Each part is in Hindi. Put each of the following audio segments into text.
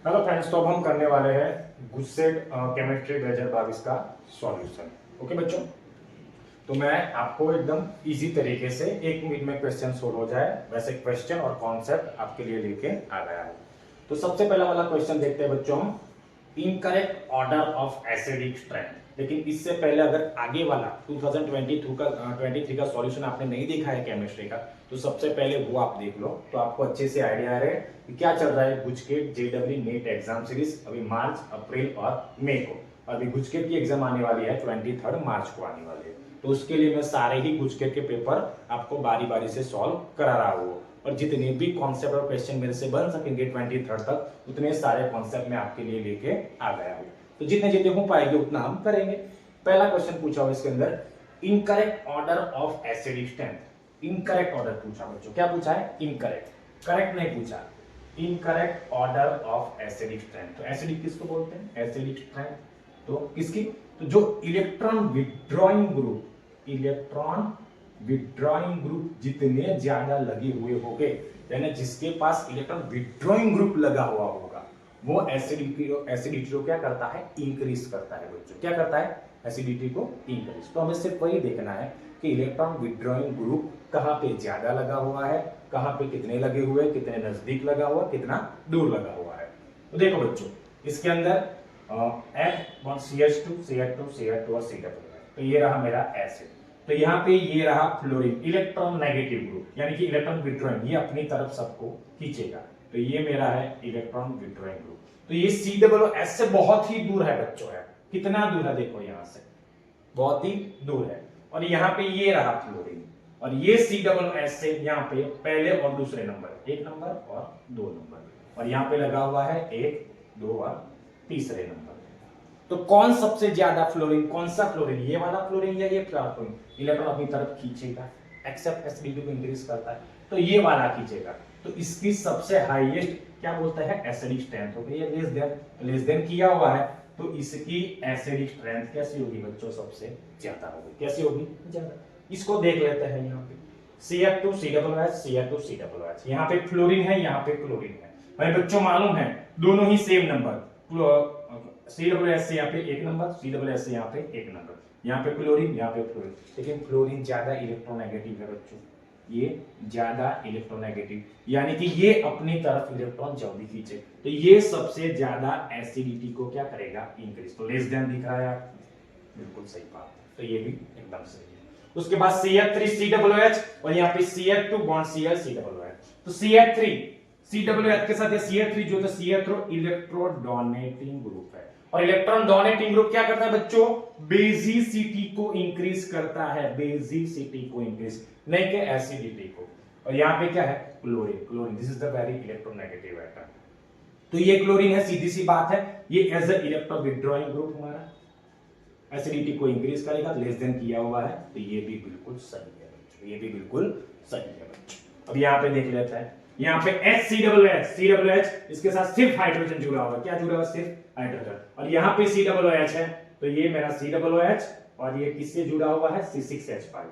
हेलो फ्रेंड्स, तो अब हम करने वाले हैं गुस्सेट केमिस्ट्री 2022 का सॉल्यूशन। ओके बच्चों, तो मैं आपको एकदम इजी तरीके से 1 मिनट में क्वेश्चन सोल्व हो जाए वैसे क्वेश्चन और कॉन्सेप्ट आपके लिए लेके आ गया है। तो सबसे पहला वाला क्वेश्चन देखते हैं बच्चों, incorrect order of acidic strength. लेकिन इससे पहले अगर आगे वाला 23 का सॉल्यूशन आपने नहीं देखा है केमिस्ट्री का, तो सबसे पहले वो आप देख लो, तो आपको अच्छे से आइडिया रहे कि क्या चल रहा है गुजकेट जेडब्ल्यू नीट एग्जाम सीरीज। अभी मार्च, अप्रैल और मई को अभी गुजकेट की एग्जाम आने वाली है, 23 मार्च को आने वाली है। तो उसके लिए मैं सारे ही गुजकेट के पेपर आपको बारी बारी से सॉल्व करा रहा हूँ, और जितने भी कॉन्सेप्ट और क्वेश्चन मेरे से बन सकेंगे 23 तक, उतने सारे कॉन्सेप्ट मैं आपके लिए लेके आ गया हूँ। तो जितने जितने हो पाएंगे उतना हम करेंगे। पहला क्वेश्चन पूछा हुआ इसके अंदर, incorrect order of acidic strength. Incorrect order पूछा बच्चों, क्या पूछा है? इनकरेक्ट, करेक्ट नहीं पूछा। Incorrect order of acidic strength. तो एसिडिक किसको बोलते हैं? एसिडिक स्ट्रेंथ तो किसकी? तो जो electron withdrawing group, electron withdrawing group जितने ज्यादा लगे हुए होंगे, यानी जिसके पास इलेक्ट्रॉन विड्रॉइंग ग्रुप लगा हुआ होगा, वो एसिडिटी को क्या करता है? इंक्रीज करता है बच्चों। क्या करता है? एसिडिटी को इंक्रीज। तो हमें सिर्फ वही देखना है कि इलेक्ट्रॉन विड्रॉइंग ग्रुप कहां पे ज्यादा लगा हुआ है, कहां पे कितने लगे हुए, कितने नजदीक लगा हुआ, कितना दूर लगा हुआ है। तो देखो बच्चों, इसके अंदर CH2 CH2 CH2 और CW। तो ये रहा मेरा एसिड। तो यहाँ पे ये रहा फ्लोरीन, इलेक्ट्रॉन नेगेटिव ग्रुप, यानी कि इलेक्ट्रॉन विड्रॉइंग, ये अपनी तरफ सबको खींचेगा। तो ये मेरा है इलेक्ट्रॉन विड्रॉइंग ग्रुप। तो ये COOH से बहुत ही दूर है बच्चों। है कितना दूर है? देखो यहाँ से बहुत ही दूर है। और यहाँ पे ये रहा फ्लोरीन, और ये COOH से यहाँ पे पहले और दूसरे नंबर, 1 नंबर और 2 नंबर, और यहाँ पे लगा हुआ है 1, 2 और तीसरे नंबर। तो कौन सबसे ज्यादा फ्लोरीन, कौन सा फ्लोरीन, ये वाला फ्लोरीन या ये फ्लोरीन इलेक्ट्रॉन अपनी तरफ खींचेगा, एक्सेप्ट एसिडिटी को इंक्रीज करता है, तो ये वाला खींचेगा। तो इसकी सबसे हाईएस्ट क्या बोलता है? एसिडिक स्ट्रेंथ हो गई। ये लेस देन किया हुआ है, तो इसकी एसिडिक स्ट्रेंथ कैसी होगी बच्चों? सबसे ज्यादा होगी। कैसी होगी? ज्यादा। इसको देख लेते हैं। यहाँ पे CH2 COOH CH2 COOH, यहाँ पे फ्लोरीन है, यहाँ पे क्लोरीन है। भाई बच्चों मालूम है दोनों ही सेम नंबर, COOH से यहाँ पे 1 नंबर, COOH से यहाँ पे 1 नंबर, यहाँ पे क्लोरीन, यहाँ पे फ्लोरीन। लेकिन फ्लोरीन ज्यादा इलेक्ट्रोनेगेटिव है बच्चों, ये ज्यादा इलेक्ट्रोनेगेटिव, यानी कि ये अपनी तरफ इलेक्ट्रॉन जल्दी खींचे। तो ये सबसे ज्यादा एसिडिटी को क्या करेगा? इंक्रीज। तो लेस देन दिख रहा है आपको, बिल्कुल सही बात है। तो ये भी एकदम सही है। उसके बाद CH3 COOH, और यहाँ पे CH2 बॉन्ड Cl COOH। तो CH3 COOH के साथ ये CH3 जो तो CH3 इलेक्ट्रोडोनेटिंग ग्रुप है, और इलेक्ट्रॉन डोनेटिंग ग्रुप क्या करता है बच्चों? बेसिसिटी को इंक्रीज करता है, बेसिसिटी को इंक्रीज, नहीं कि एसिडिटी को। और यहाँ पे क्या है? Chlorine. Chlorine this is the very electronegative atom. तो ये क्लोरीन है, सीधी सी बात है, ये as a electron withdrawing group हमारा एसिडिटी को इंक्रीज करेगा, लेस देन किया हुआ है। तो ये भी बिल्कुल सही है बच्चों, ये भी बिल्कुल सही है बच्चों। अब यहाँ पे देख लेते हैं, यहाँ पे COOH इसके साथ सिर्फ हाइड्रोजन जुड़ा हुआ है। क्या जुड़ा हुआ? सिर्फ हाइड्रोजन। और यहाँ पे COOH है, तो ये मेरा COOH, और ये किससे जुड़ा हुआ है? C6H5,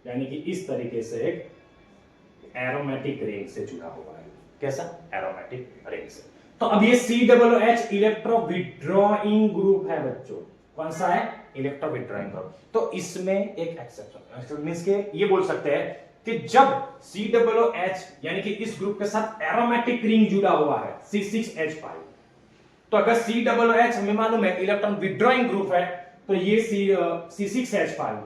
यानी कि इस तरीके से एक एरोमेटिक रिंग से जुड़ा हुआ है। कैसा? एरोमेटिक रिंग से। तो अब ये COOH इलेक्ट्रो विड्रॉइंग ग्रुप है बच्चों। कौन सा है? Electro withdrawing group. तो इसमें एक एक्सेप्शन मींस के ये बोल सकते हैं कि जब COOH यानी कि इस ग्रुप के साथ एरोमेटिक रिंग जुड़ा हुआ है C6H5, तो अगर COOH हमें मालूम है इलेक्ट्रॉन विड्रॉइंग ग्रुप है, तो ये C6H5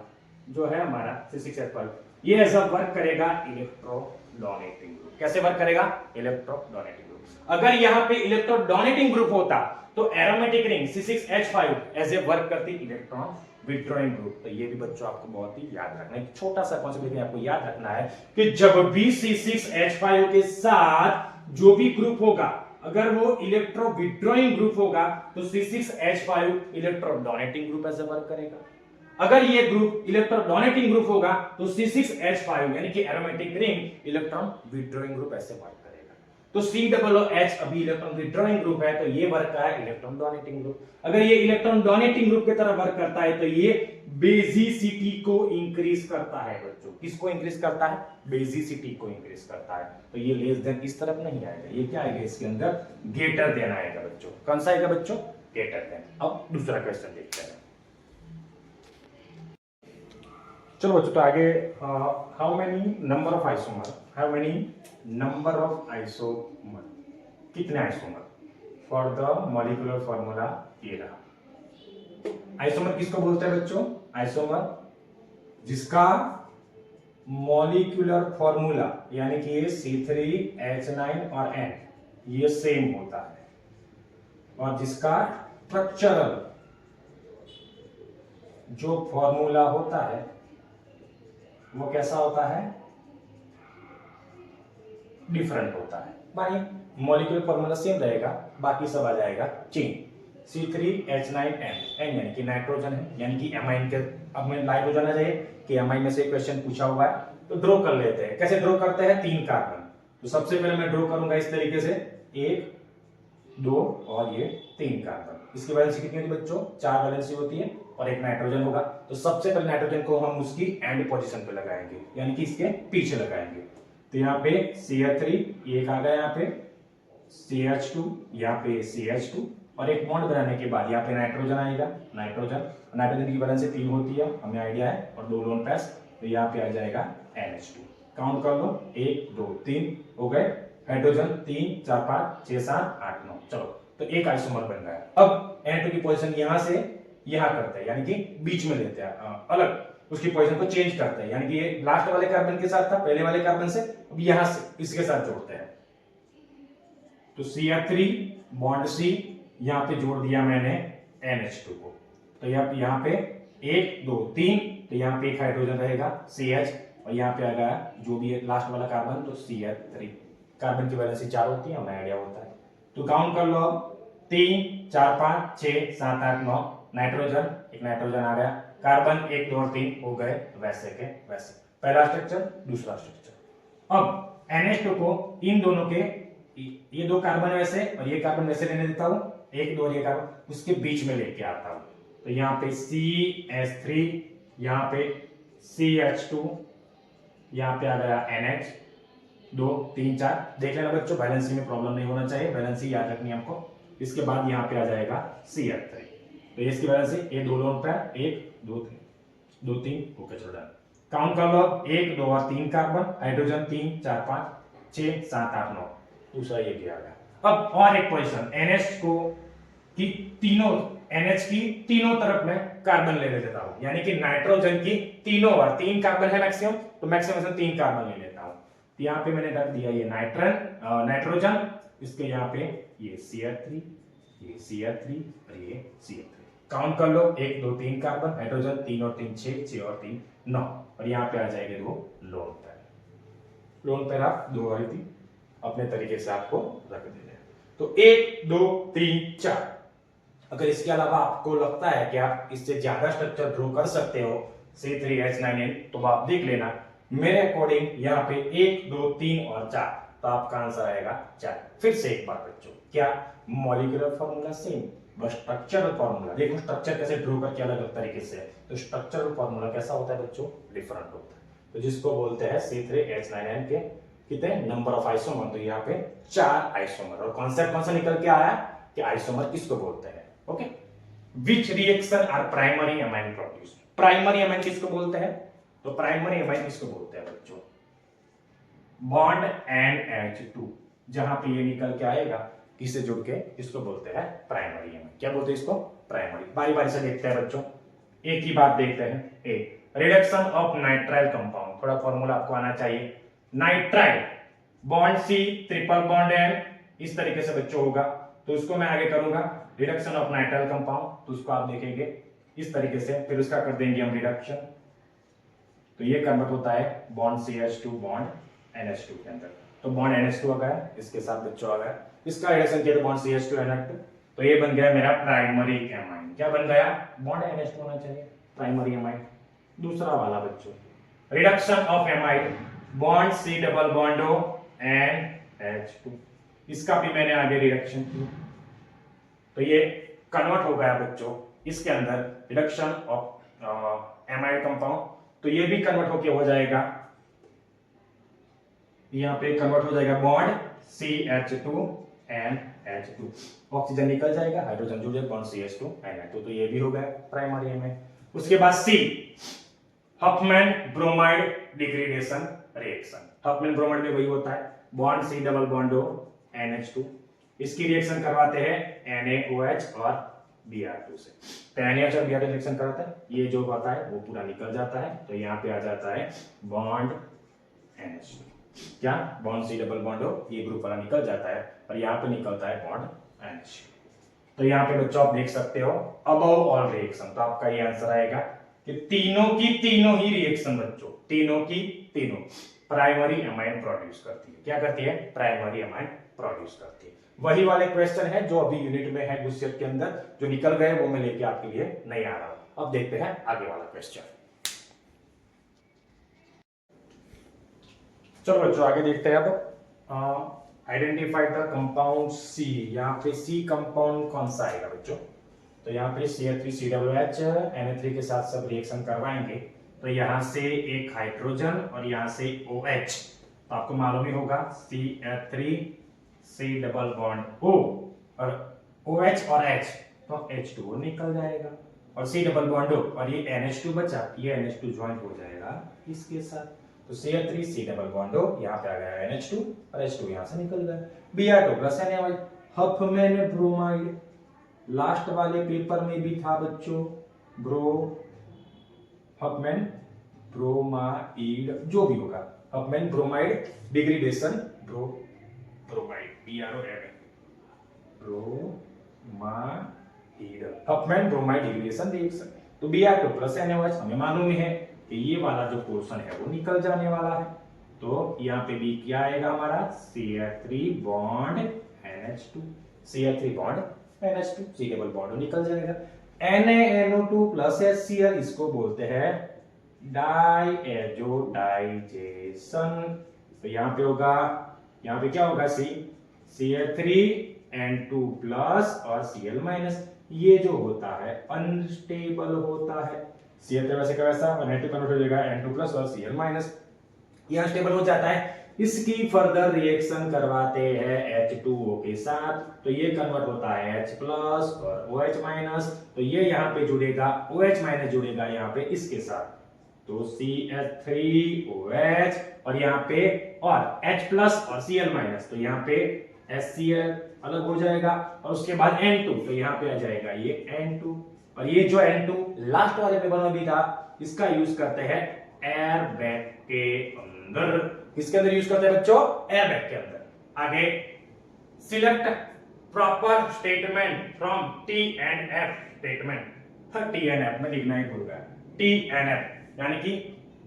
जो है हमारा C6H5, ये ऐसा वर्क करेगा इलेक्ट्रोडोनेटिंग ग्रुप। कैसे वर्क करेगा? Electron donating group. अगर यहां पे इलेक्ट्रोडोनेटिंग ग्रुप होता तो aromatic ring C6H5 as a work करती इलेक्ट्रॉन विड्रॉइंग ग्रुप। तो ये भी बच्चों आपको बहुत ही याद रखना है, छोटा सा कॉन्सेप्ट, लेकिन आपको याद रखना है कि जब भी C6H5 के साथ जो भी ग्रुप होगा, अगर वो इलेक्ट्रो विड्रॉइंग ग्रुप होगा, तो C6H5 इलेक्ट्रोडोनेटिंग ग्रुप ऐसे वर्क करेगा। अगर ये ग्रुप इलेक्ट्रोडोनेटिंग ग्रुप होगा, तो C6H5 यानी कि aromatic ring electron withdrawing group ऐसे वर्क करेगा। तो COOH अभी इलेक्ट्रॉन विड्रॉइंग ग्रुप है, तो ये वर्क का है इलेक्ट्रॉन डोनेटिंग ग्रुप। अगर ये इलेक्ट्रॉन डोनेटिंग ग्रुप की तरह वर्क करता है तो ये बेसिसिटी को इंक्रीज करता है बच्चों। किसको इंक्रीज करता है? बेसिसिटी को इंक्रीज करता है। तो ये लेस देन इस तरफ नहीं आएगा, ये क्या आएगा इसके अंदर? ग्रेटर देन आएगा बच्चों। कौन सा आएगा बच्चों? Greater than. अब दूसरा क्वेश्चन देखते हैं। चलो बच्चों, तो आगे how many number of isomer, how many number of isomer, कितने isomer for the molecular formula ये रहा। आइसोमर किसको बोलते हैं बच्चों? आइसोमर जिसका मॉलिक्यूलर फॉर्मूला यानी कि ये C3H9 और N ये सेम होता है, और जिसका स्ट्रक्चरल जो फॉर्मूला होता है वो कैसा होता है? डिफरेंट होता है। भाई मॉलिक्यूलर फॉर्मूला सेम रहेगा, बाकी सब आ जाएगा चेंज। C3H9N, N यानी कि नाइट्रोजन है, यानी कि एमाइन के, अब मैं लाइट हो जाना चाहिए कि एमाइन में से क्वेश्चन पूछा हुआ है, तो ड्रॉ कर लेते हैं। कैसे ड्रॉ करते हैं? 3 कार्बन। तो सबसे पहले मैं ड्रॉ करूंगा इस तरीके से, 1 2 और ये 3 कार्बन। इसकी वैलेंसी कितनी होती है बच्चों? 4 वैलेंसी होती है, और एक नाइट्रोजन होगा। तो सबसे पहले नाइट्रोजन को हम उसकी एंड पोजीशन पे लगाएंगे, यानी कि इसके पीछे लगाएंगे। तो यहाँ पे CH3 एक आ गया, यहाँ पे CH2, यहाँ पे CH2, और एक बॉन्ड बनाने के बाद यहाँ पे नाइट्रोजन आएगा। नाइट्रोजन की वैलेंसी 3 होती है, हमें आइडिया है, और 2 लोन पेयर्स, तो यहाँ पे आ जाएगा NH2। काउंट कर लो, 1 2 3 हो गए हाइड्रोजन, 3 4 5 6 7 8 9। चलो, तो एक आइसोमर बन गया। अब N2 की पोजीशन यहां से यहां करते हैं, यानी कि बीच में लेते हैं, अलग उसकी पोजीशन को चेंज करते हैं, यानी कि ये लास्ट वाले कार्बन के साथ था, पहले वाले कार्बन से, अब यहां से इसके साथ जोड़ते हैं। तो CH3 बॉन्ड C, यहां पे जोड़ दिया मैंने NH2 को। तो यहां पे 1 2 3, तो यहां पे एक हाइड्रोजन रहेगा CH, और यहां पे आ गया जो भी है लास्ट वाला कार्बन, तो CH3। कार्बन की वैलेंसी 4 होती है, हमें आइडिया होता है। तो काउंट कर लो, 3 4 5 6 7 8 9, नाइट्रोजन, एक नाइट्रोजन आ गया, कार्बन 1 2 और 3 हो गए वैसे के वैसे। पहला स्ट्रक्चर, दूसरा स्ट्रक्चर। अब NH2 को इन दोनों के, ये 2 कार्बन वैसे और ये कार्बन वैसे लेने देता हूं, 1 2 और ये कार्बन उसके बीच में लेके आता हूं। तो यहाँ पे CH3, यहाँ पे CH2, यहाँ पे आ गया NH 2 3 4। देख लेना बच्चों, बैलेंसिंग में प्रॉब्लम नहीं होना चाहिए, बैलेंसिंग याद रखनी है आपको। इसके बाद यहाँ पे आ जाएगा CH3, तो इसकी वैलेंसी ये 2 लोन पे 1 2 3 2 3 ओके। चलो डन। काउंट कर लो, 1 2 और 3 कार्बन, हाइड्रोजन 3 4 5 6 7 8 9, दूसरा ये भी आ गया। अब और एक पोजीशन, NH को की तीनों, NH की तीनों तरफ में कार्बन ले लेता हूं, यानी कि नाइट्रोजन की तीनों बार, 3 कार्बन है मैक्सिमम, तो मैक्सिमम से 3 कार्बन ले लेता हूं। तो यहाँ पे मैंने रख दिया ये नाइट्रोजन, इसके यहाँ पे ये CH3, ये CH3 और ये CH3। काउंट कर लो, 1 2 3 कार्बन, हाइड्रोजन 3 और 3 6 6 और 3 9, और यहाँ पे आ जाएंगे 2 लोन पेयर। लोन पेयर आप 2 और 3 अपने तरीके से आपको रख देना। तो 1 2 3 4। अगर इसके अलावा आपको लगता है कि आप इससे ज्यादा स्ट्रक्चर ड्रॉ कर सकते हो C3H9N, तो आप देख लेना। मेरे अकॉर्डिंग यहाँ पे 1 2 3 और 4, तो आपका आंसर आएगा 4। फिर से एक बार बच्चों, क्या मॉलिक्यूलर फॉर्मूला सेम, बस स्ट्रक्चरल फॉर्मूला देखो, स्ट्रक्चर कैसे ड्रॉ करके अलग अलग तरीके से। तो स्ट्रक्चरल फॉर्मूला कैसा होता है बच्चों? डिफरेंट होता है। तो जिसको बोलते हैं C3H9N के कितने नंबर ऑफ आइसोमर, तो यहाँ पे 4 आइसोमर। और कॉन्सेप्ट कौन सा निकल के आया कि आइसोमर किसको बोलते हैं? Okay, which reaction are primary amine produce, primary amine किसको बोलते हैं? तो प्राइमरी अमाइन किसको बोलते हैं बच्चों? बॉन्ड NH2, जहां पे ये निकल के आएगा किससे जुड़ के, इसको बोलते हैं प्राइमरी अमाइन। क्या बोलते हैं इसको? प्राइमरी। बारी बारी से देखते हैं बच्चों, एक ही बात देखते हैं। एक रिडक्शन ऑफ नाइट्राइल कंपाउंड, थोड़ा फॉर्मूला आपको आना चाहिए। Nitrile bond C triple bond N, इस तरीके से बच्चों होगा, तो उसको मैं आगे करूंगा रिडक्शन ऑफ नाइट्राइल कंपाउंड, तो उसको आप देखेंगे इस तरीके से, फिर उसका कर देंगे हम रिडक्शन। तो ये कन्वर्ट होता है बॉन्ड CH2 बॉन्ड NH2 के अंदर, तो बॉन्ड NH2 आ गया, इसके साथ बच्चों आ गया, इसका रिडक्शन किया तो बॉन्ड CH2 NH2, तो ये बन गया मेरा प्राइमरी एमाइन। क्या बन गया? बॉन्ड NH2 होना चाहिए, प्राइमरी एमाइन। दूसरा वाला बच्चों, reduction of amide bond C double bond O NH2, इसका भी मैंने आगे रिडक्शन किया, तो ये कन्वर्ट हो गया बच्चों इसके अंदर रिडक्शन ऑफ एमाइड कंपाउंड। तो ये भी कन्वर्ट होके हो जाएगा, यहाँ पे कन्वर्ट हो जाएगा बॉन्ड CH2 NH2, ऑक्सीजन निकल जाएगा, हाइड्रोजन जुड़ जाएगा, बॉन्ड CH2 NH2, तो ये भी हो गया प्राइमरी में। उसके बाद C, Huffman bromide degradation reaction. Huffman bromide में वही होता है, bond C double bond O NH2, इसकी रिएक्शन करवाते हैं NaOH और Br2 से। तो NaOH और Br2 रिएक्शन कराता है, ये जो होता है वो पूरा निकल जाता है, तो यहाँ पे आ जाता है बॉन्ड NH2, क्या bond C double bond O, ये ग्रुप वाला निकल जाता है और यहाँ पे निकलता है बॉन्ड NH। तो यहाँ पे बच्चों आप देख सकते हो अबव ऑल रिएक्शन, तो आपका ये आंसर आएगा कि तीनों की तीनों ही रिएक्शन बच्चों, तीनों की तीनों प्राइमरी अमाइन प्रोड्यूस करती है। क्या करती है? प्राइमरी अमाइन प्रोड्यूस करती है। वही वाले क्वेश्चन है जो अभी यूनिट में है गुस्सेट के अंदर, जो निकल गए वो मैं लेके आपके लिए नहीं आ रहा हूं। अब देखते हैं आगे वाला क्वेश्चन। चलो बच्चों आगे देखते हैं। अब आइडेंटिफाई द कंपाउंड C, यहाँ पे C कंपाउंड कौन सा आएगा बच्चों? तो यहाँ पे CH3COOH Na3 के साथ सब रिएक्शन करवाएंगे, तो यहाँ से एक हाइड्रोजन और यहाँ से OH, तो आपको मालूम ही होगा CH3 C double bond O और OH और H, तो H2O निकल जाएगा, और C डबल बॉन्ड O और ये NH2 बचा, ये NH2 ज्वाइंट हो जाएगा इसके साथ, तो CH3 C double bond O, यहाँ पे आ गया NH2 और H2 यहाँ से निकल गया, Br2 plus NaOH। Huffman bromide last वाले पेपर में भी था बच्चों, हफमैन ब्रोमाइड जो भी होगा, Huffman bromide degradation bromide Huffman bromide degradation reaction, तो Br2 प्लस NaOH हमें मालूम है कि ये वाला जो पोर्शन है वो निकल जाने वाला है, तो यहाँ पे भी क्या आएगा हमारा CH3 bond NH2, CH3 bond NH2, C double bond निकल जाएगा। NaNO2 प्लस HCl, इसको बोलते हैं डाइएजोडाइजेशन, तो यहाँ पे होगा, यहाँ पे क्या होगा CH3N2 प्लस और Cl माइनस, ये जो होता है अनस्टेबल होता है, CH3 वैसे का वैसा और नेगेटिव कन्वर्ट हो जाएगा N2 प्लस और Cl माइनस, ये अनस्टेबल हो जाता है, इसकी फर्दर रिएक्शन करवाते हैं H2O के साथ, तो ये कन्वर्ट होता है H प्लस और OH माइनस, तो ये यहाँ पे जुड़ेगा OH माइनस जुड़ेगा यहाँ पे इसके साथ, तो CH3OH और यहाँ पे और H प्लस और Cl माइनस, तो यहाँ पे HCl अलग हो जाएगा, और उसके बाद N2, तो यहाँ पे आ जाएगा ये N2, और ये जो N2 लास्ट वाले पेपर में भी था, इसका यूज करते हैं एयर बैग के अंदर। किसके अंदर यूज करते हैं बच्चों? एयर बैग के अंदर। आगे select proper statement from T and F statement, T and F में लिखना ही भूल गया, T एंड F यानी कि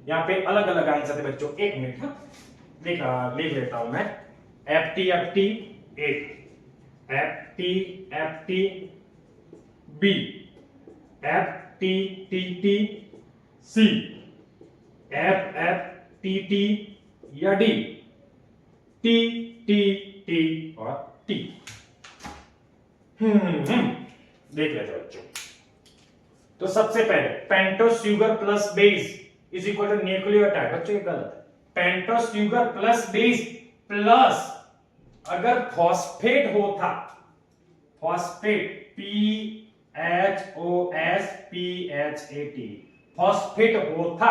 यहाँ पे अलग अलग आंसर थे बच्चों, एक मिनट लिख लेता हूं मैं, FT एक, FT B, FTTT C, FFTT या D, TTT और T। देख लेते बच्चों। तो सबसे पहले pentose sugar plus base is equal to nucleotide, बच्चों ये गलत है। Pentose sugar plus base plus अगर फॉस्फेट होता, फॉस्फेट PHOSPHAT, फॉस्फेट होता,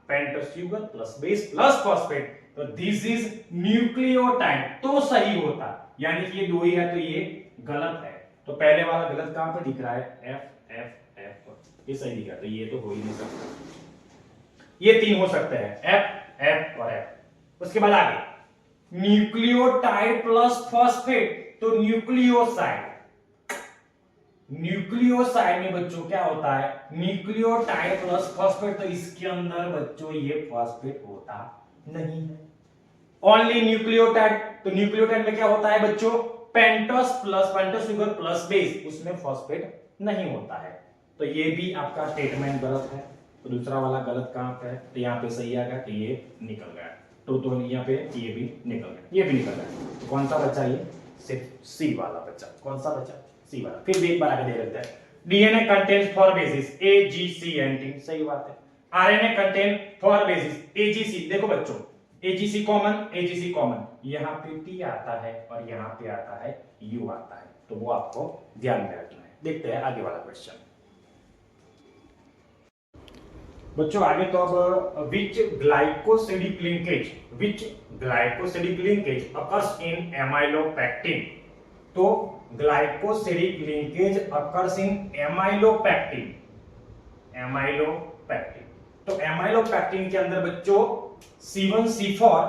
pentose sugar plus base plus phosphate, तो दिस इज न्यूक्लियोटाइड, तो सही होता, यानी कि ये दो ही है तो ये गलत है, तो पहले वाला गलत कहां पे दिख रहा है? F, ये सही दिखा, तो ये तो हो ही नहीं सकता, ये तीन हो सकते हैं F और F। उसके बाद आगे न्यूक्लियोटाइड प्लस फॉस्फेट, तो न्यूक्लियोसाइड, न्यूक्लियोसाइड में बच्चों क्या होता है? न्यूक्लियोटाइड प्लस फॉस्फेट, तो इसके अंदर बच्चों ये फॉस्फेट होता नहीं है, ओनली न्यूक्लियोटाइड, तो न्यूक्लियोटाइड में क्या होता है बच्चों? पेंटोस शुगर प्लस बेस, उसमें फॉस्फेट नहीं होता है, तो ये भी आपका स्टेटमेंट गलत है, तो दूसरा वाला गलत कहां पे है? तो यहाँ पे सही आ गया, तो ये निकल गया, तो यहाँ पे ये भी निकल गया, ये भी निकल गया, तो कौन सा बच्चा? ये सिर्फ सी वाला बचा। कौन सा बचा? सी वाला। फिर भी एक बार आगे दे देते हैं। DNA contains 4 bases A G C and T, सही बात है। आरएनए कंटेन 4 बेसिस एजीसी, देखो बच्चों एजीसी कॉमन, एजीसी कॉमन, यहाँ पे टी आता है और यहाँ पे आता है यू आता है, तो वो आपको ध्यान में रखना है। देखते हैं आगे वाला क्वेश्चन बच्चों। आगे तो अब which glycosidic linkage occurs in amylopectin, तो glycosidic linkage occurs in amylopectin, तो एमाइलोपेक्टिन के अंदर बच्चों C1C4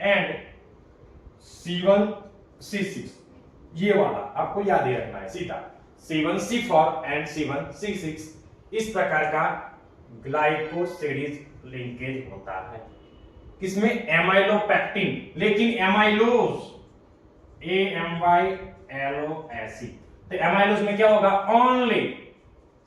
एंड C1C6, ये वाला आपको याद ही रखना है सीधा। C1C4 एंड C1C6 इस प्रकार का ग्लाइकोसिडिक लिंकेज होता है किसमें? एमाइलोपेक्टिन। लेकिन एमाइलोज AMYLOSE, तो एमाइलोज में क्या होगा? ओनली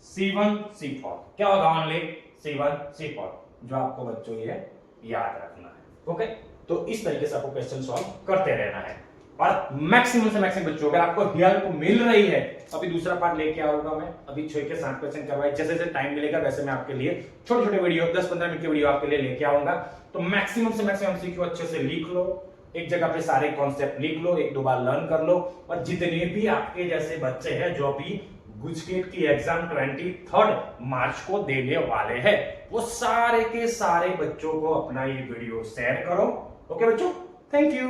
C1C4, क्या होगा? ओनली C1C4, जो आपको बच्चों ये याद रखना है। ओके, तो इस तरीके से आपको क्वेश्चन सॉल्व करते रहना है और मैक्सिमम से मैक्सिमम बच्चों अगर आपको हेल्प मिल रही है, अभी दूसरा पार्ट लेके आऊंगा मैं, अभी 6 के 7 क्वेश्चन करवाए, जैसे जैसे टाइम मिलेगा वैसे मैं आपके लिए छोटे छोटे वीडियो 10-15 मिनट की वीडियो आपके लिए लेके आऊंगा। तो मैक्सिमम से मैक्सिमम MCQ अच्छे से लिख लो, एक जगह पे सारे कॉन्सेप्ट लिख लो, 1-2 बार लर्न कर लो, और जितने भी आपके जैसे बच्चे हैं जो भी गुजकेट की एग्जाम 23 मार्च को देने वाले हैं, वो सारे के सारे बच्चों को अपना ये वीडियो शेयर करो। ओके बच्चों, थैंक यू।